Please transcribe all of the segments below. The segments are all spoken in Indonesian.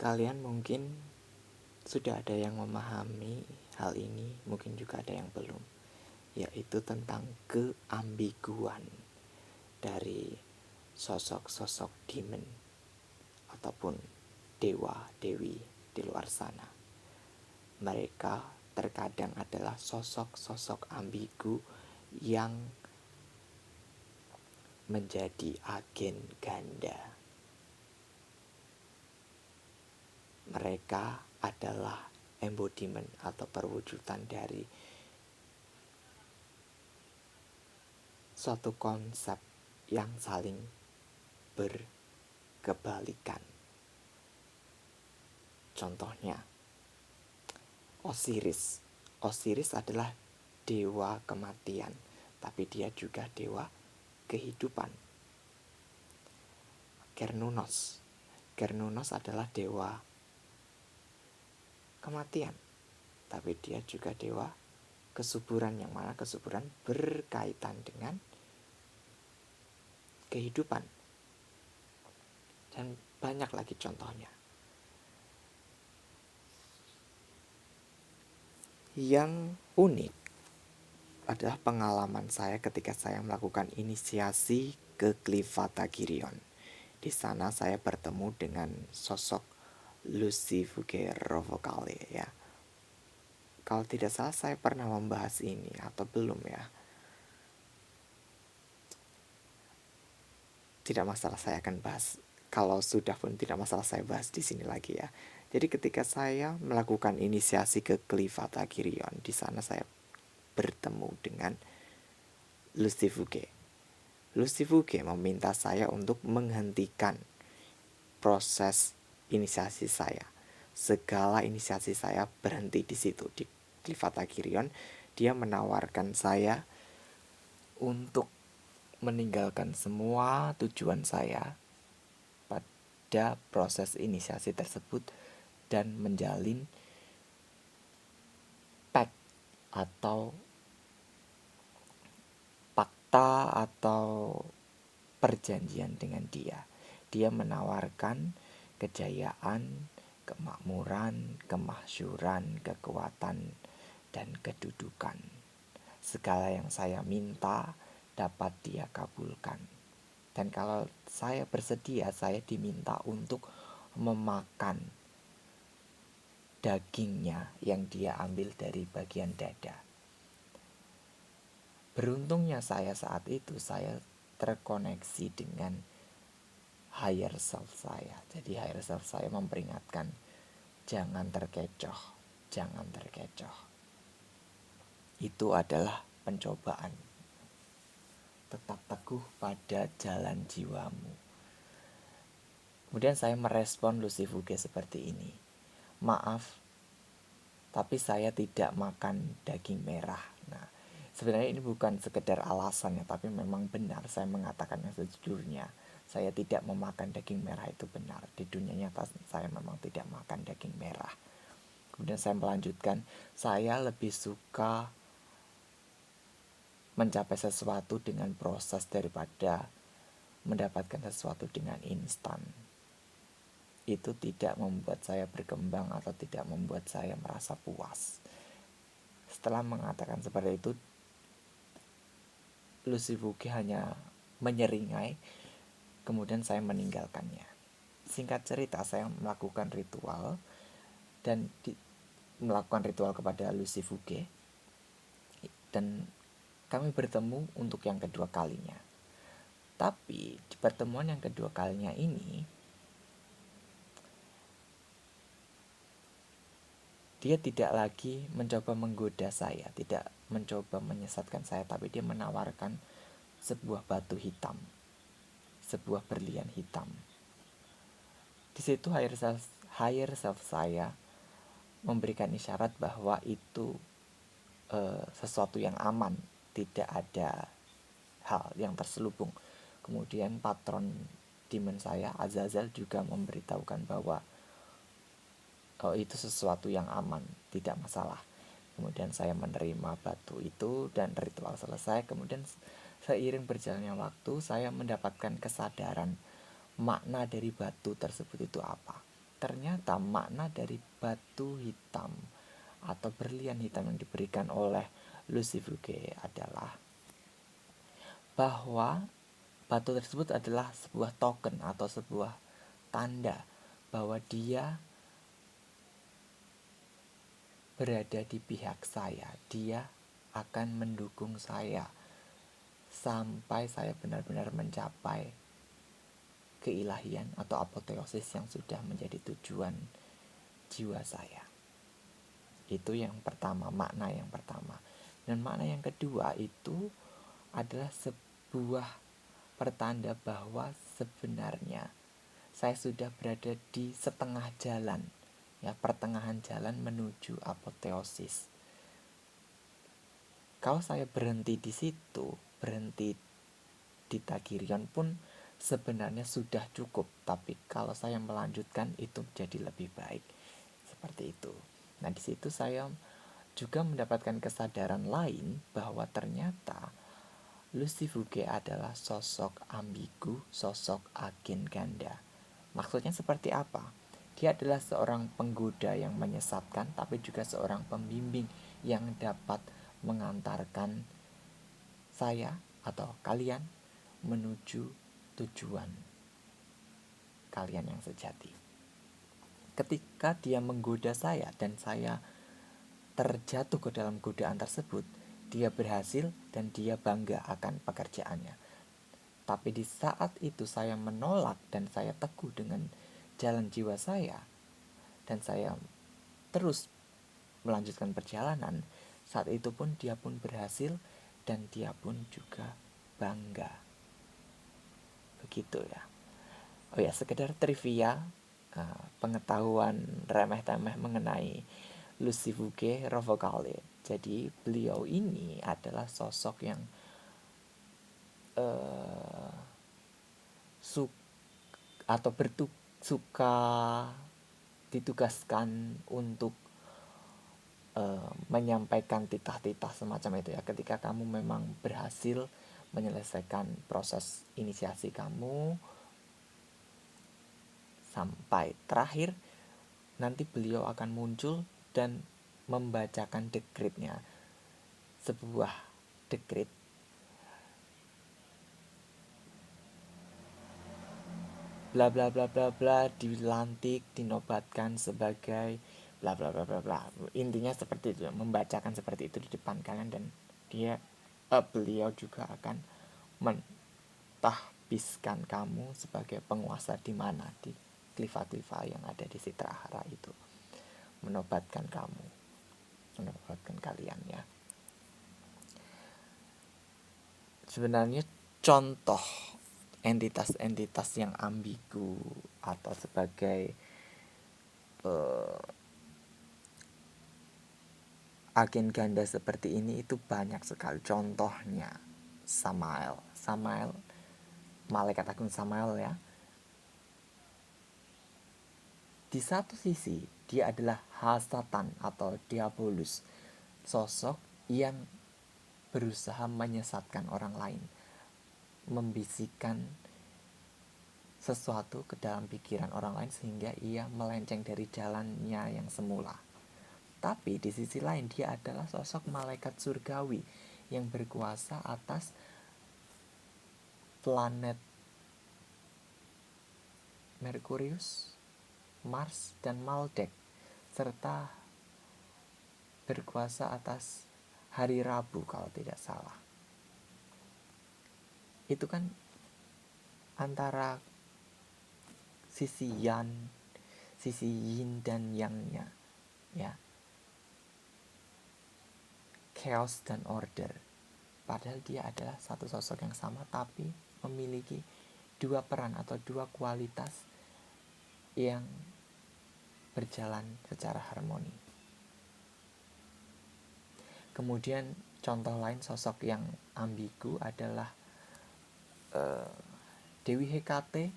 Kalian mungkin sudah ada yang memahami hal ini, mungkin juga ada yang belum, yaitu tentang keambiguan dari sosok-sosok demon ataupun dewa-dewi di luar sana. Mereka terkadang adalah sosok-sosok ambigu yang menjadi agen ganda. Mereka adalah embodiment atau perwujudan dari suatu konsep yang saling berkebalikan. Contohnya, Osiris. Osiris adalah dewa kematian, tapi dia juga dewa kehidupan. Cernunnos. Cernunnos adalah dewa kematian, tapi dia juga dewa kesuburan, yang mana kesuburan berkaitan dengan kehidupan. Dan banyak lagi contohnya. Yang unik adalah pengalaman saya ketika saya melakukan inisiasi ke Klifatagirion. Di sana saya bertemu dengan sosok Lucifuge Rovokale ya. Kalau tidak salah saya pernah membahas ini atau belum ya. Tidak masalah, saya akan bahas. Kalau sudah pun tidak masalah, saya bahas di sini lagi ya. Jadi ketika saya melakukan inisiasi ke Klifatagirion, di sana saya bertemu dengan Lucifuge. Lucifuge meminta saya untuk menghentikan proses inisiasi saya. Segala inisiasi saya berhenti di situ, di Klifatagirion. Dia menawarkan saya untuk meninggalkan semua tujuan saya pada proses inisiasi tersebut dan menjalin pact atau fakta atau perjanjian dengan dia. Dia menawarkan kejayaan, kemakmuran, kemasyuran, kekuatan, dan kedudukan. Segala yang saya minta dapat dia kabulkan. Dan kalau saya bersedia, saya diminta untuk memakan dagingnya yang dia ambil dari bagian dada. Beruntungnya saya saat itu, saya terkoneksi dengan higher self saya. Jadi higher self saya memperingatkan, jangan terkecoh, jangan terkecoh. Itu adalah pencobaan. Tetap teguh pada jalan jiwamu. Kemudian saya merespon Lucifuge seperti ini. Maaf, tapi saya tidak makan daging merah. Nah, sebenarnya ini bukan sekedar alasannya, tapi memang benar saya mengatakan yang sejujurnya. Saya tidak memakan daging merah, itu benar. Di dunia nyata saya memang tidak makan daging merah. Kemudian saya melanjutkan, saya lebih suka mencapai sesuatu dengan proses daripada mendapatkan sesuatu dengan instan. Itu tidak membuat saya berkembang atau tidak membuat saya merasa puas. Setelah mengatakan seperti itu, Lucifuge hanya menyeringai, kemudian saya meninggalkannya. Singkat cerita, saya melakukan ritual dan melakukan ritual kepada Lucifuge, dan kami bertemu untuk yang kedua kalinya. Tapi di pertemuan yang kedua kalinya ini, dia tidak lagi mencoba menggoda saya, tidak mencoba menyesatkan saya, tapi dia menawarkan sebuah batu hitam, sebuah berlian hitam. Di situ higher self saya memberikan isyarat bahwa itu sesuatu yang aman, tidak ada hal yang terselubung. Kemudian patron demon saya, Azazel, juga memberitahukan bahwa itu sesuatu yang aman, tidak masalah. Kemudian saya menerima batu itu dan ritual selesai. Kemudian seiring berjalannya waktu, saya mendapatkan kesadaran makna dari batu tersebut itu apa. ternyata makna dari batu hitam atau berlian hitam yang diberikan oleh Lucy Fouquet adalah bahwa batu tersebut adalah sebuah token atau sebuah tanda bahwa dia berada di pihak saya, dia akan mendukung saya sampai saya benar-benar mencapai keilahian atau apoteosis yang sudah menjadi tujuan jiwa saya. Itu yang pertama, makna yang pertama. Dan makna yang kedua itu adalah sebuah pertanda bahwa sebenarnya saya sudah berada di setengah jalan, ya, pertengahan jalan menuju apoteosis. Kalau saya berhenti di situ, berhenti di Tagirion pun sebenarnya sudah cukup, tapi kalau saya melanjutkan itu jadi lebih baik. Seperti itu. Nah, di situ saya juga mendapatkan kesadaran lain bahwa ternyata Lucy Fouquet adalah sosok ambigu, sosok agen ganda. Maksudnya seperti apa? Dia adalah seorang penggoda yang menyesatkan, tapi juga seorang pembimbing yang dapat mengantarkan saya atau kalian menuju tujuan kalian yang sejati. Ketika dia menggoda saya dan saya terjatuh ke dalam godaan tersebut, dia berhasil dan dia bangga akan pekerjaannya. Tapi di saat itu saya menolak dan saya teguh dengan jalan jiwa saya, dan saya terus melanjutkan perjalanan, saat itu pun dia pun berhasil dan dia pun juga bangga. Begitu ya. Oh ya, sekedar trivia, pengetahuan remeh-temeh mengenai Lucy Fouquet Revocalit. Jadi beliau ini adalah sosok yang suka ditugaskan untuk menyampaikan titah-titah semacam itu ya. Ketika kamu memang berhasil menyelesaikan proses inisiasi kamu sampai terakhir, nanti beliau akan muncul dan membacakan dekretnya. Sebuah dekret bla bla bla bla bla, dilantik, dinobatkan sebagai bla bla bla bla bla. Intinya seperti itu, membacakan seperti itu di depan kalian, dan beliau juga akan mentahbiskan kamu sebagai penguasa di mana, di klifa-klifa yang ada di Sitrahara itu, menobatkan kamu, menobatkan kalian ya. Sebenarnya contoh entitas-entitas yang ambigu atau sebagai agen ganda seperti ini itu banyak sekali. Contohnya Samael, malaikat agung Samael ya. Di satu sisi dia adalah Hasatan atau Diabolus, sosok yang berusaha menyesatkan orang lain, membisikkan sesuatu ke dalam pikiran orang lain sehingga ia melenceng dari jalannya yang semula. Tapi di sisi lain dia adalah sosok malaikat surgawi yang berkuasa atas planet Merkurius, Mars, dan Maldek, serta berkuasa atas hari Rabu kalau tidak salah. Itu kan antara sisi yin dan yang-nya ya, chaos dan order. Padahal dia adalah satu sosok yang sama tapi memiliki dua peran atau dua kualitas yang berjalan secara harmoni. Kemudian contoh lain sosok yang ambigu adalah Dewi Hekate.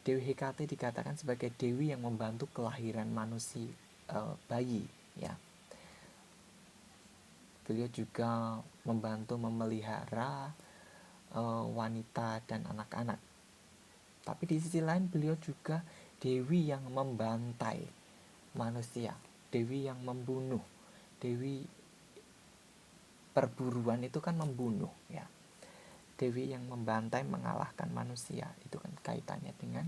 Dewi Hekate dikatakan sebagai dewi yang membantu kelahiran manusia, bayi ya. Beliau juga membantu memelihara wanita dan anak-anak. Tapi di sisi lain beliau juga dewi yang membantai manusia, dewi yang membunuh, dewi perburuan itu kan membunuh ya. Dewi yang membantai mengalahkan manusia itu kan kaitannya dengan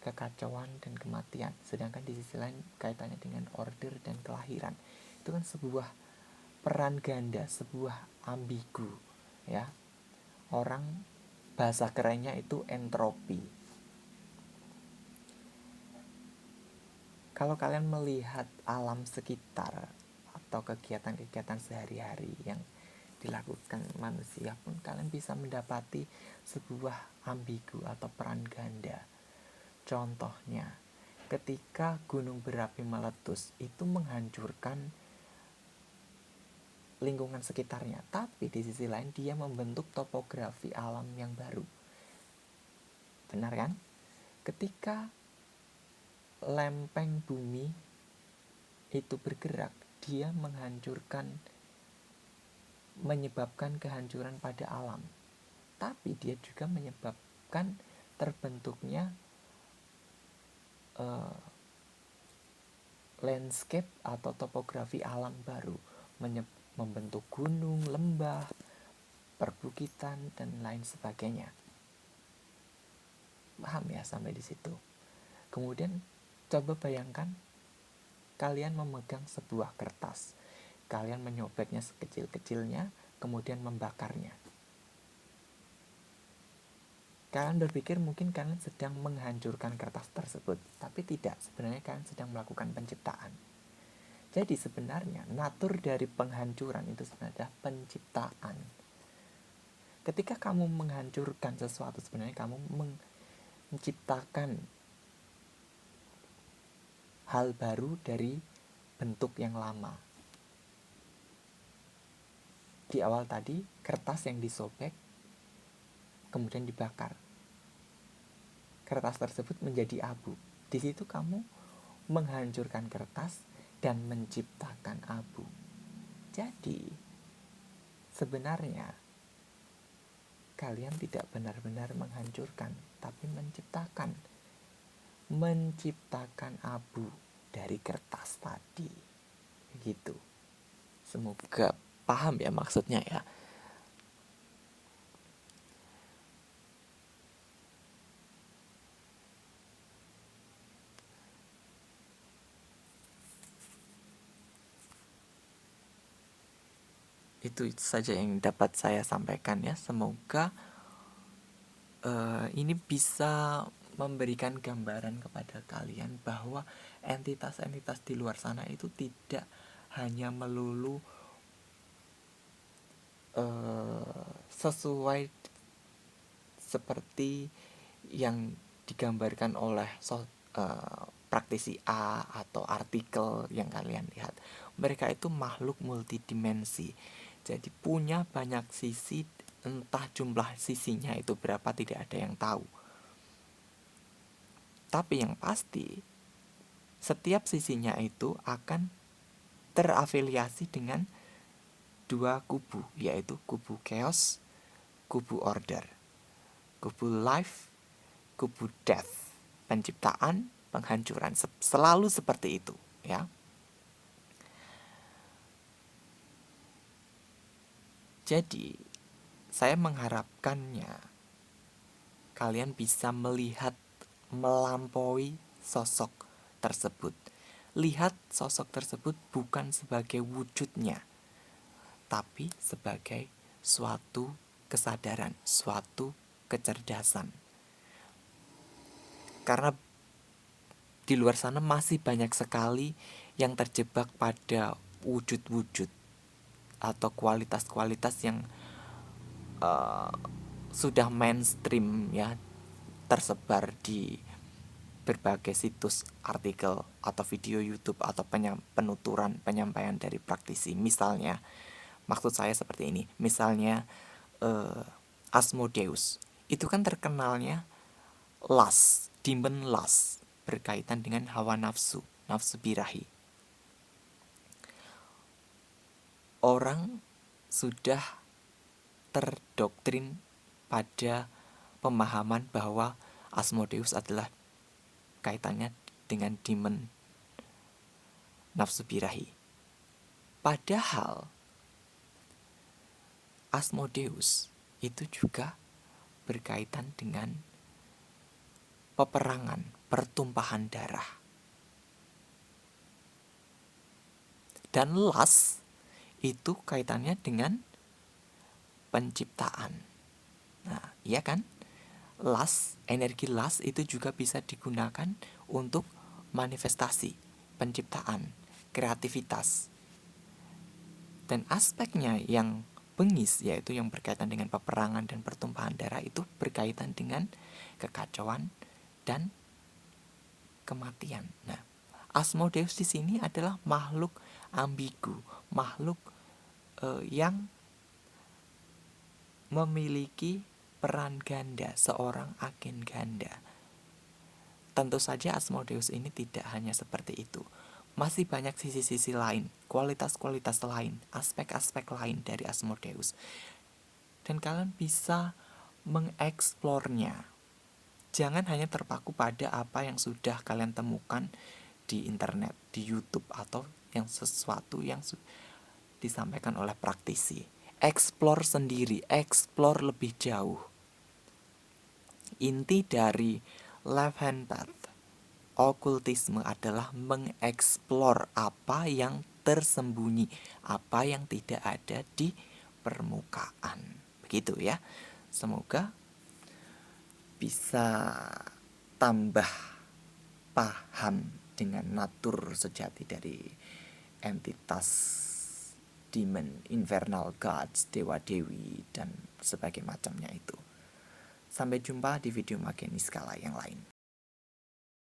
kekacauan dan kematian. Sedangkan di sisi lain kaitannya dengan order dan kelahiran. Itu kan sebuah peran ganda, sebuah ambigu ya. Orang bahasa kerennya itu entropi. Kalau kalian melihat alam sekitar atau kegiatan-kegiatan sehari-hari yang dilakukan manusia pun, kalian bisa mendapati sebuah ambigu atau peran ganda. Contohnya, ketika gunung berapi meletus, itu menghancurkan lingkungan sekitarnya, tapi di sisi lain dia membentuk topografi alam yang baru. Benar kan? Ketika lempeng bumi itu bergerak, dia menyebabkan kehancuran pada alam, tapi dia juga menyebabkan terbentuknya landscape atau topografi alam baru, membentuk gunung, lembah, perbukitan, dan lain sebagainya. Paham ya sampai di situ? Kemudian coba bayangkan kalian memegang sebuah kertas, kalian menyobeknya sekecil-kecilnya, kemudian membakarnya. Kalian berpikir mungkin kalian sedang menghancurkan kertas tersebut, tapi tidak, sebenarnya kalian sedang melakukan penciptaan. Jadi sebenarnya natur dari penghancuran itu sebenarnya penciptaan. Ketika kamu menghancurkan sesuatu, sebenarnya kamu menciptakan hal baru dari bentuk yang lama. Di awal tadi, kertas yang disobek, kemudian dibakar. Kertas tersebut menjadi abu. Di situ kamu menghancurkan kertas dan menciptakan abu. Jadi, sebenarnya kalian tidak benar-benar menghancurkan, tapi menciptakan abu dari kertas tadi. Begitu. Semoga paham ya maksudnya ya. Itu saja yang dapat saya sampaikan ya. Semoga ini bisa memberikan gambaran kepada kalian bahwa entitas-entitas di luar sana itu tidak hanya melulu sesuai seperti yang digambarkan oleh praktisi A atau artikel yang kalian lihat. Mereka itu makhluk multidimensi. Jadi punya banyak sisi, entah jumlah sisinya itu berapa tidak ada yang tahu. Tapi yang pasti, setiap sisinya itu akan terafiliasi dengan dua kubu, yaitu kubu chaos, kubu order, kubu life, kubu death, penciptaan, penghancuran, selalu seperti itu ya. Jadi saya mengharapkannya kalian bisa melihat melampaui sosok tersebut. Lihat sosok tersebut bukan sebagai wujudnya, tapi sebagai suatu kesadaran, suatu kecerdasan. Karena di luar sana masih banyak sekali yang terjebak pada wujud-wujud atau kualitas-kualitas yang sudah mainstream ya, tersebar di berbagai situs artikel atau video YouTube atau penuturan penyampaian dari praktisi. Misalnya, maksud saya seperti ini. Misalnya Asmodeus itu kan terkenalnya demon lust, berkaitan dengan hawa nafsu birahi. Orang sudah terdoktrin pada pemahaman bahwa Asmodeus adalah kaitannya dengan demon nafsu birahi. Padahal Asmodeus itu juga berkaitan dengan peperangan, pertumpahan darah. Dan las itu kaitannya dengan penciptaan. Nah, iya kan? Las, energi las itu juga bisa digunakan untuk manifestasi, penciptaan, kreativitas. Dan aspeknya yang bengis, yaitu yang berkaitan dengan peperangan dan pertumpahan darah, itu berkaitan dengan kekacauan dan kematian. Nah, Asmodeus di sini adalah makhluk ambigu, makhluk yang memiliki peran ganda, seorang agen ganda. Tentu saja Asmodeus ini tidak hanya seperti itu. Masih banyak sisi-sisi lain, kualitas-kualitas lain, aspek-aspek lain dari Asmodeus. Dan kalian bisa mengeksplornya. Jangan hanya terpaku pada apa yang sudah kalian temukan di internet, di YouTube, atau yang sesuatu yang disampaikan oleh praktisi. Explore sendiri, explore lebih jauh. Inti dari left hand path okultisme adalah mengeksplor apa yang tersembunyi, apa yang tidak ada di permukaan. Begitu ya. Semoga bisa tambah paham dengan natur sejati dari entitas demon, infernal gods, dewa-dewi, dan sebagainya macamnya itu. Sampai jumpa di video Mageniskala yang lain.